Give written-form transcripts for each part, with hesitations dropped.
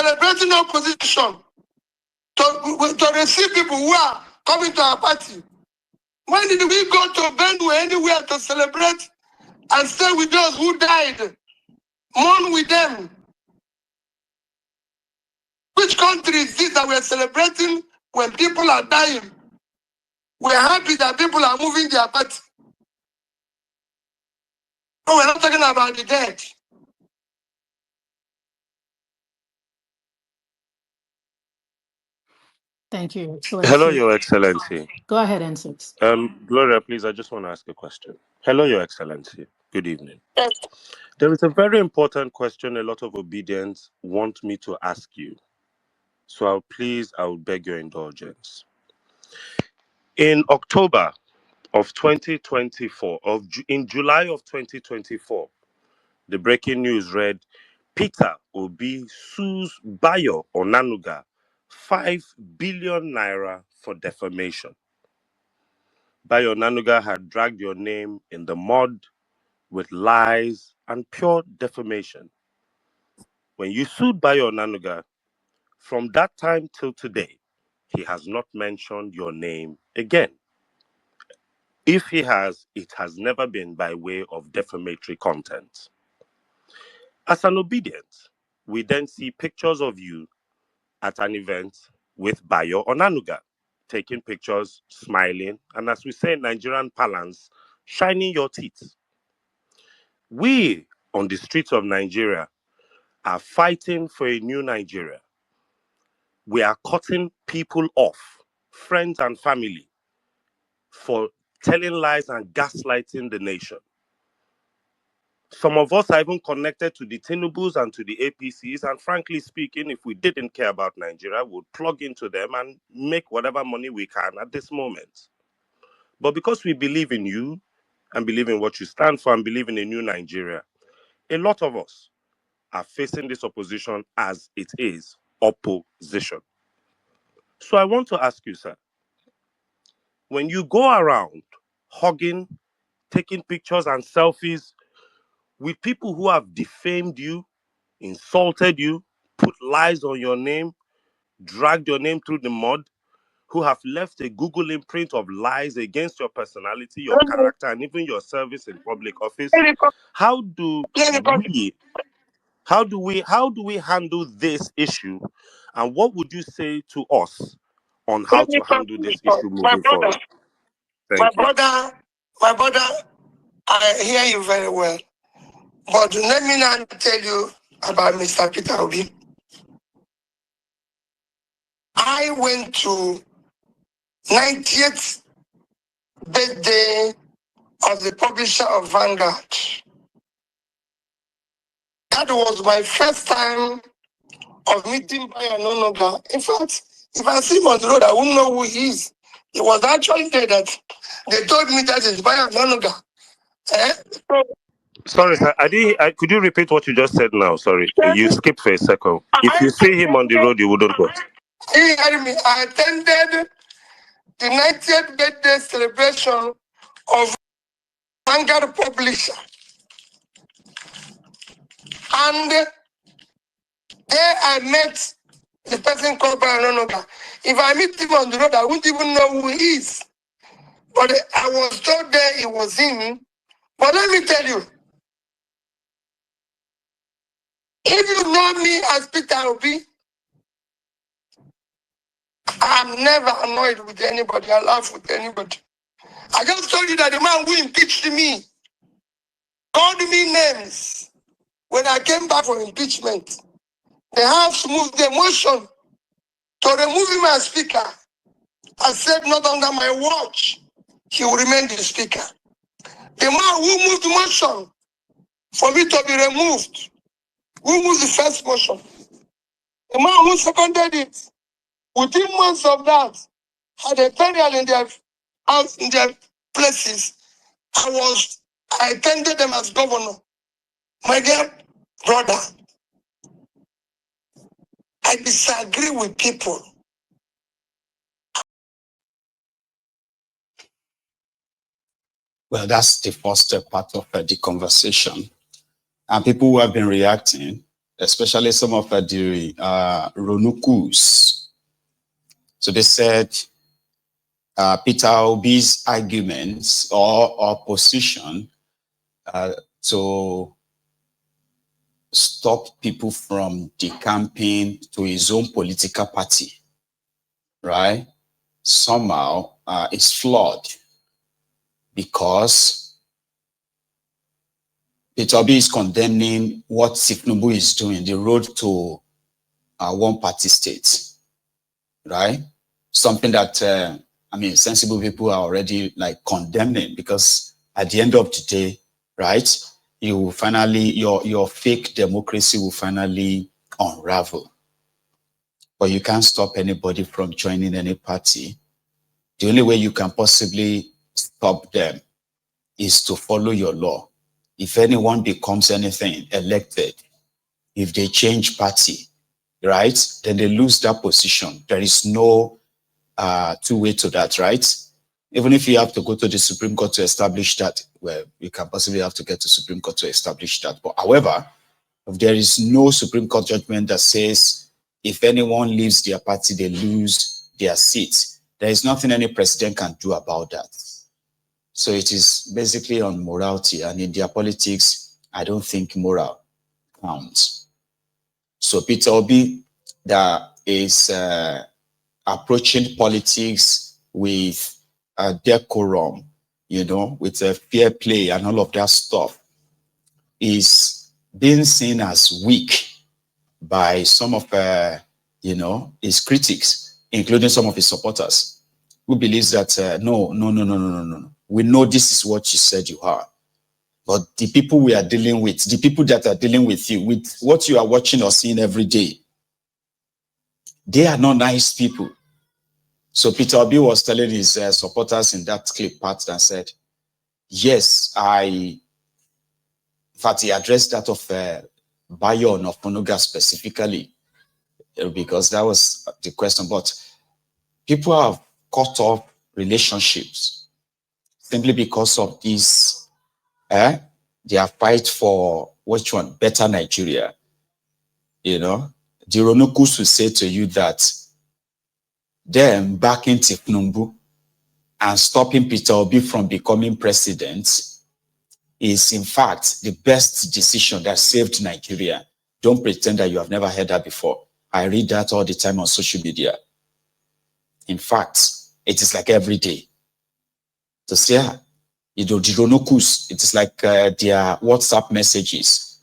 celebrating opposition to receive people who are coming to our party? When did we go to Benue anywhere to celebrate and stay with those who died? Mourn with them. Which country is this that we're celebrating when people are dying? We're happy that people are moving their party. No, we're not talking about the dead. Thank you. Hello, Your Excellency. Go ahead, N6. Gloria, please, I just want to ask a question. Hello, Your Excellency. Good evening. Yes. There is a very important question a lot of obedience want me to ask you. So I'll beg your indulgence. In October of 2024, in July of 2024, the breaking news read, Peter Obi sues Bayo Onanuga 5 billion naira for defamation. Bayo Onanuga had dragged your name in the mud with lies and pure defamation. When you sued Bayo Onanuga, from that time till today, he has not mentioned your name again. If he has, it has never been by way of defamatory content. As an obedient, we then see pictures of you at an event with Bayo Onanuga, taking pictures, smiling, and as we say in Nigerian parlance, shining your teeth. We on the streets of Nigeria are fighting for a new Nigeria. We are cutting people off, friends and family, for telling lies and gaslighting the nation. Some of us are even connected to the Tinubus and to the APCs, and frankly speaking, if we didn't care about Nigeria, we'd plug into them and make whatever money we can at this moment. But because we believe in you and believe in what you stand for and believe in a new Nigeria, a lot of us are facing this opposition as it is opposition. So I want to ask you, sir, when you go around hugging, taking pictures and selfies with people who have defamed you, insulted you, put lies on your name, dragged your name through the mud, who have left a Google imprint of lies against your personality, your character, and even your service in public office, how do we handle this issue, and what would you say to us on how to handle this issue moving forward? My brother, I hear you very well. But let me now tell you about Mr. Peter Obi. I went to 90th birthday of the publisher of Vanguard. That was my first time of meeting Bayo Onanuga. In fact, if I see him on the road, I wouldn't know who he is. It was actually there that they told me that it's Bayo Onanuga. Sorry, sir. Could you repeat what you just said now? Sorry, you skipped for a second. If you see him on the road, you wouldn't what? He heard me. I attended the 90th birthday celebration of Vanguard publisher, and there I met the person called Bayo Onanuga. If I meet him on the road, I wouldn't even know who he is. But I was told there it was him. But let me tell you, if you know me as Peter Obi, I'm never annoyed with anybody. I laugh with anybody. I just told you that the man who impeached me called me names when I came back from impeachment. The House moved the motion to remove him as speaker. I said, not under my watch, he will remain the speaker. The man who moved the motion for me to be removed, who moved the first motion, the man who seconded it, within months of that, had a burial in their house, in their places. I attended them as governor. My dear brother, I disagree with people. Well, that's the first part of the conversation. And people who have been reacting especially some of the Ronukus. So they said Peter Obi's arguments or position to stop people from decamping to his own political party, right? Somehow is flawed because Peter Obi is condemning what Tinubu is doing, the road to one party state, right? Something that, sensible people are already like condemning, because at the end of the day, right, you will finally, your fake democracy will finally unravel. But you can't stop anybody from joining any party. The only way you can possibly stop them is to follow your law. If anyone becomes anything elected, if they change party, right, then they lose that position. There is no two-way to that, right? Even if you have to go to the Supreme Court to establish that, well, you can possibly have to get to Supreme Court to establish that. But however, if there is no Supreme Court judgment that says if anyone leaves their party, they lose their seat, there is nothing any president can do about that. So it is basically on morality, and in their politics, I don't think moral counts. So Peter Obi, that is approaching politics with decorum, with a fair play and all of that stuff, is being seen as weak by some of his critics, including some of his supporters, who believes that no. We know this is what you said you are. But the people we are dealing with, the people that are dealing with you, with what you are watching or seeing every day, they are not nice people. So Peter Obi was telling his supporters in that clip part and said, yes, in fact, he addressed that of Bayo Onofunuga specifically, because that was the question. But people have cut off relationships simply because of this, their fight for which one? Better Nigeria. The Ronukus will say to you that them backing Tinubu and stopping Peter Obi from becoming president is in fact the best decision that saved Nigeria. Don't pretend that you have never heard that before. I read that all the time on social media. In fact, it is like every day. To say, the Ronukus, it is like their WhatsApp messages.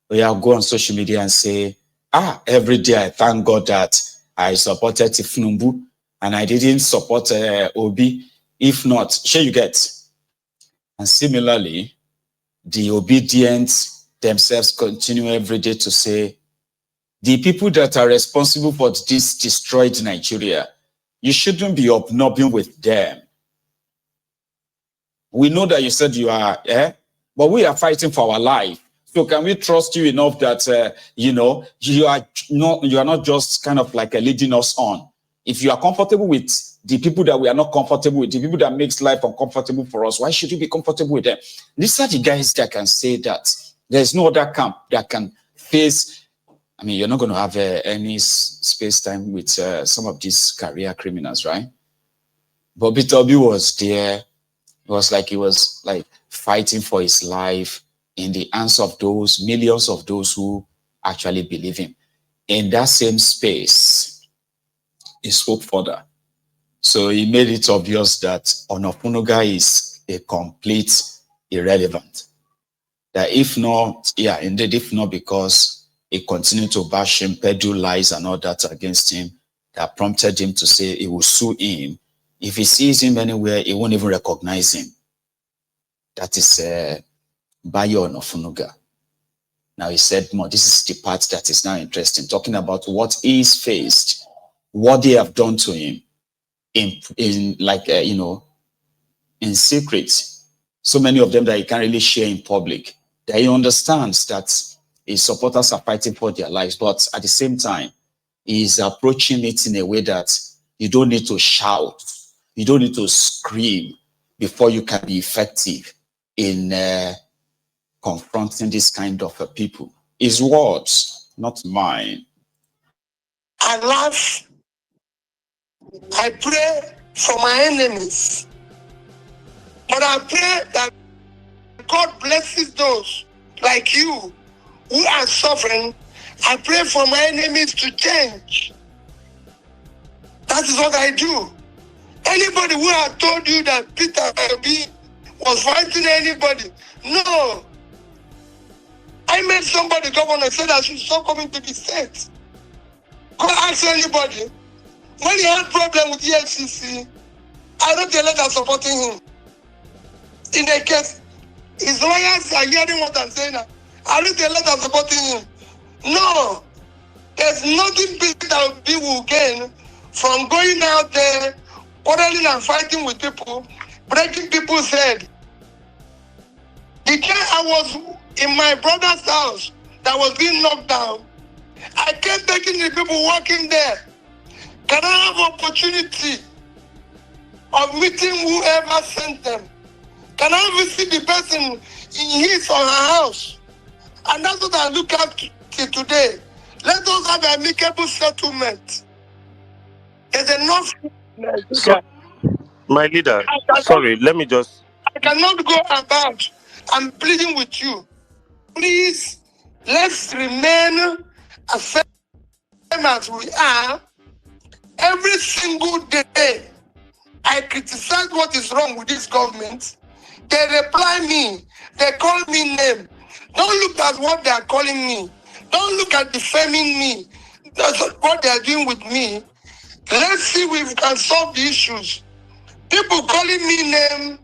Where I'll go on social media and say, every day I thank God that I supported Tinubu and I didn't support Obi. If not, sure you get. And similarly, the obedient themselves continue every day to say, the people that are responsible for this destroyed Nigeria, you shouldn't be obnobbing with them. We know that you said you are, but we are fighting for our life. So can we trust you enough that, you are not just kind of like leading us on? If you are comfortable with the people that we are not comfortable with, the people that makes life uncomfortable for us, why should you be comfortable with them? These are the guys that can say that. There's no other camp that can face. You're not going to have any space time with some of these career criminals, right? But Peter Obi was there. It was like he was like fighting for his life in the hands of those millions of those who actually believe him. In that same space, he spoke further. So he made it obvious that Onofunuga is a complete irrelevant. That if not, if not because he continued to bash him, peddle lies and all that against him, that prompted him to say he will sue him. If he sees him anywhere, he won't even recognize him. That is Bayo Onofunuga. Now he said more. This is the part that is now interesting, talking about what he's faced, what they have done to him in secret. So many of them that he can't really share in public. That he understands that his supporters are fighting for their lives, but at the same time, he's approaching it in a way that you don't need to shout, you don't need to scream before you can be effective in confronting this kind of people. His words not mine. I laugh. I pray for my enemies. But I pray that God blesses those like you who are suffering. I pray for my enemies to change. That is what I do. Anybody who has told you that Peter Obi was fighting anybody, no. I made somebody governor say that she should stop coming to the state. Go ask anybody. When he had problem with EFCC, I wrote a letter supporting him. In a case, his lawyers are hearing what I'm saying now. I wrote a letter supporting him. No, there's nothing Peter Obi will gain from going out there, quarreling and fighting with people, breaking people's head. The day I was in my brother's house that was being knocked down, I kept begging the people working there, can I have opportunity of meeting whoever sent them? Can I visit the person in his or her house? And that's what I look at till today. Let us have an amicable settlement. There's enough. So, my leader, sorry, let me just... I cannot go about. I'm pleading with you. Please, let's remain as same as we are. Every single day, I criticize what is wrong with this government. They reply me. They call me name. Don't look at what they are calling me. Don't look at defaming me. That's what they are doing with me. Let's see if we can solve the issues. People calling me name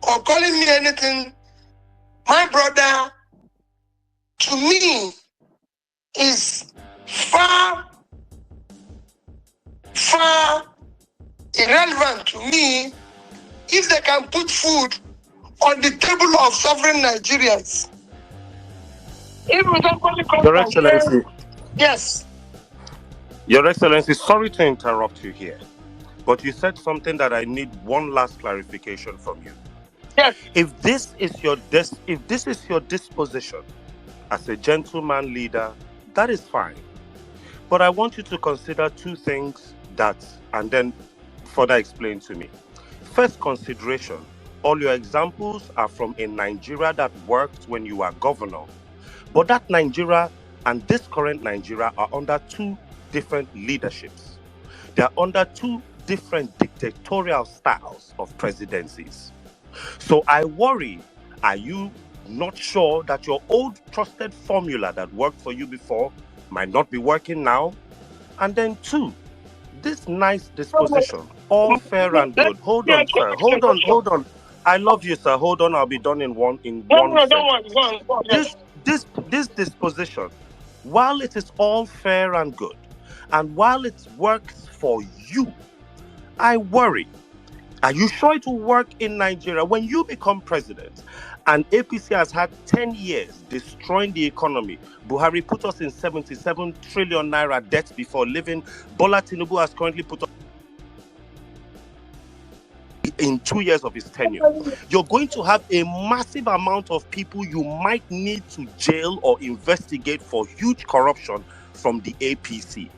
or calling me anything, my brother, to me, is far irrelevant to me if they can put food on the table of suffering Nigerians. If we don't call it Your Excellency. Yes. Your Excellency, sorry to interrupt you here, but you said something that I need one last clarification from you. Yes. If this is your disposition as a gentleman leader, that is fine. But I want you to consider two things and then further explain to me. First consideration, all your examples are from a Nigeria that worked when you were governor. But that Nigeria and this current Nigeria are under two different leaderships. They are under two different dictatorial styles of presidencies. So I worry, are you not sure that your old trusted formula that worked for you before might not be working now? And then two, this nice disposition, all fair and good. Hold on, sir. Hold on. I love you, sir. Hold on, I'll be done in one sentence. This disposition, while it is all fair and good, and while it works for you, I worry. Are you sure it will work in Nigeria when you become president? And APC has had 10 years destroying the economy. Buhari put us in 77 trillion naira debt before leaving. Bola Tinubu has currently put us in 2 years of his tenure. You're going to have a massive amount of people you might need to jail or investigate for huge corruption from the APC.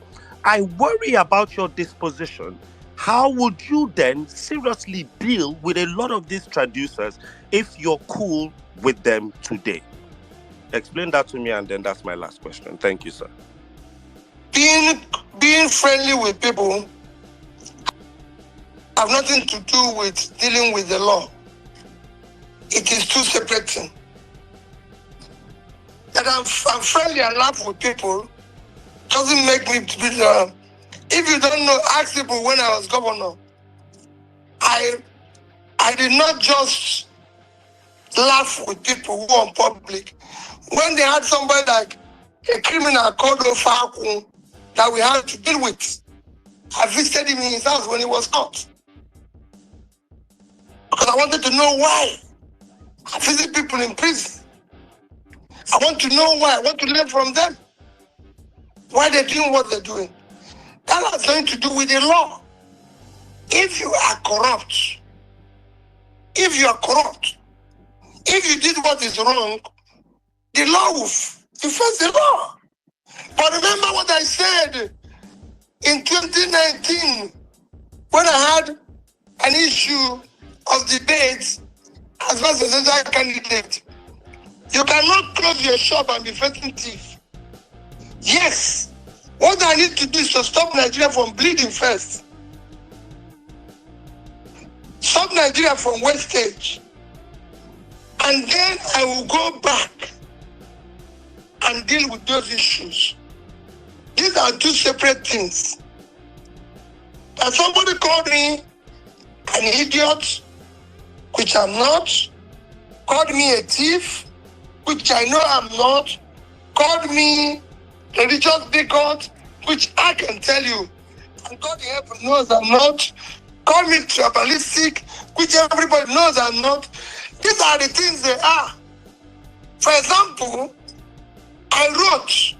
I worry about your disposition. How would you then seriously deal with a lot of these traducers if you're cool with them today? Explain that to me, and then that's my last question. Thank you, sir. Being friendly with people have nothing to do with dealing with the law. It is two separate things. That I'm friendly and laugh with people doesn't make me to be if you don't know, ask people when I was governor. I did not just laugh with people who are public. When they had somebody like a criminal called Ofaku that we had to deal with, I visited him in his house when he was caught. Because I wanted to know why. I visit people in prison. I want to know why. I want to learn from them. Why they're doing what they're doing. That has nothing to do with the law. If you are corrupt, if you did what is wrong, the law will enforce the law. But remember what I said in 2019 when I had an issue of debate as vice presidential candidate. You cannot close your shop and be facing thief. Yes, what I need to do is to stop Nigeria from bleeding first. Stop Nigeria from wastage. And then I will go back and deal with those issues. These are two separate things. And somebody called me an idiot, which I'm not, called me a thief, which I know I'm not, called me religious bigot, which I can tell you, and God in heaven knows I'm not, called me tribalistic, which everybody knows I'm not. These are the things they are. For example, I wrote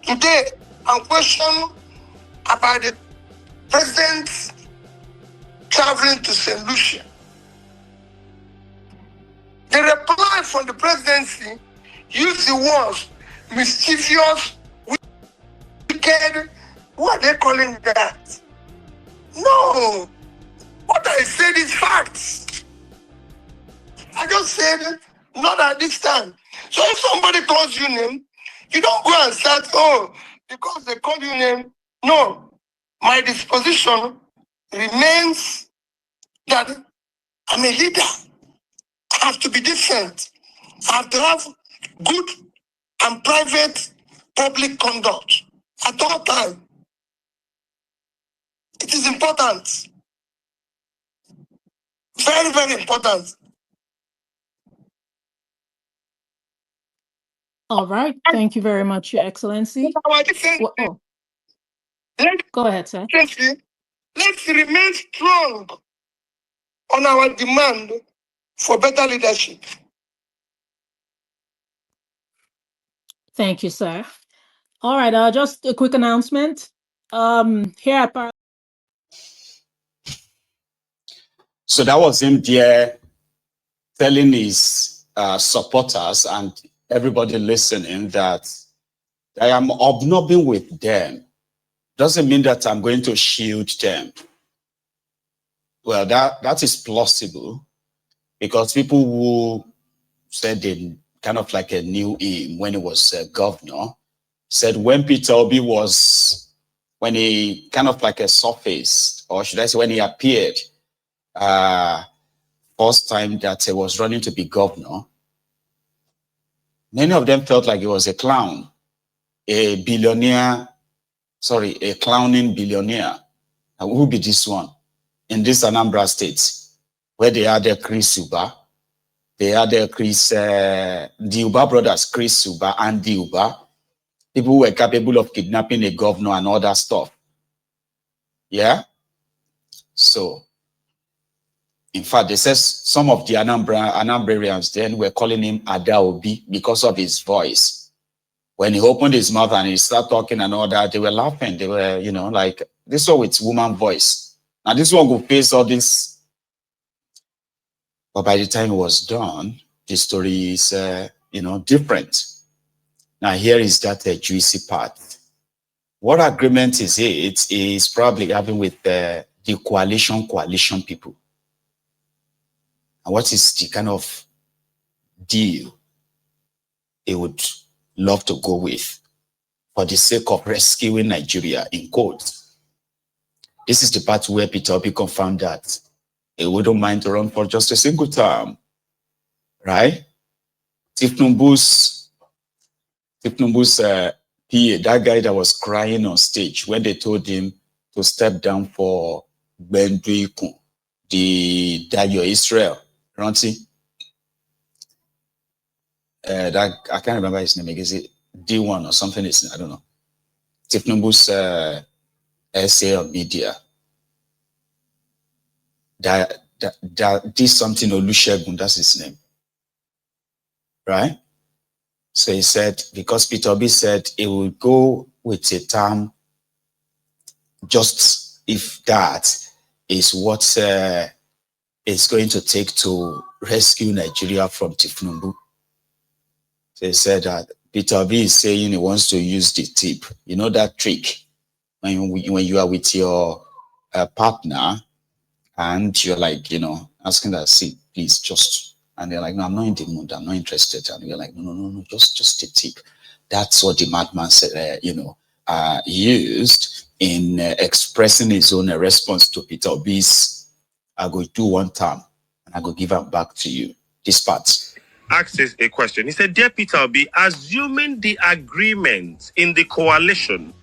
today a question about the president traveling to St. Lucia. The reply from the presidency used the words mischievous, wicked. What are they calling that? No. What I said is facts. I just said, not at this time. So if somebody calls you name, you don't go and start, oh, because they call you name. No. My disposition remains that I'm a leader. I have to be different. I have to have good and private public conduct at all times. It is important. Very, very important. All right. Thank you very much, Your Excellency. Oh, go ahead, sir. Let's remain strong on our demand for better leadership. Thank you, sir. All right. Just a quick announcement. Here at So that was him there telling his supporters and everybody listening that I am hobnobbing with them. Doesn't mean that I'm going to shield them. Well, that is plausible because people who said they kind of like knew him when he was governor said when Peter Obi was, when he kind of like surfaced, or should I say when he appeared, first time that he was running to be governor, many of them felt like he was a clown, a billionaire, sorry, a clowning billionaire. And who would be this one? In this Anambra state, where they had Chris Uba, they had the Uba brothers, Chris Uba and the Uba, people who were capable of kidnapping a governor and all that stuff. Yeah? So, in fact, they said some of the Anambrarians then were calling him Adaobi because of his voice. When he opened his mouth and he started talking and all that, they were laughing. They were, you know, like, this one with woman voice. Now, this one will face all this. But by the time it was done, the story is, you know, different. Now, here is that juicy part. What agreement is it? Is probably having with the coalition people. And what is the kind of deal he would love to go with for the sake of rescuing Nigeria, in quotes? This is the part where Peter Obi confirmed that he wouldn't mind to run for just a single term, right? Tifnumbu's PA, that guy that was crying on stage when they told him to step down for Benduikun, the Dayo Israel, Ranti. That I can't remember his name. Is it D1 or something? I don't know. Tifnumbu's essay on media. That did something Olusegun, that's his name. Right? So he said, because Peter Obi said he will go with a term just if that is what it's going to take to rescue Nigeria from Tifnumbu. So he said that Peter Obi is saying he wants to use the tip. You know that trick when you are with your partner and you're like, asking that, see, please just, and they're like, no, I'm not in the mood, I'm not interested. And you're like, no, just the tip. That's what the madman said, used in expressing his own response to Peter Obi's, I go do one time and I go give it back to you. This part. Asked a question. He said, Dear Peter Obi, assuming the agreement in the coalition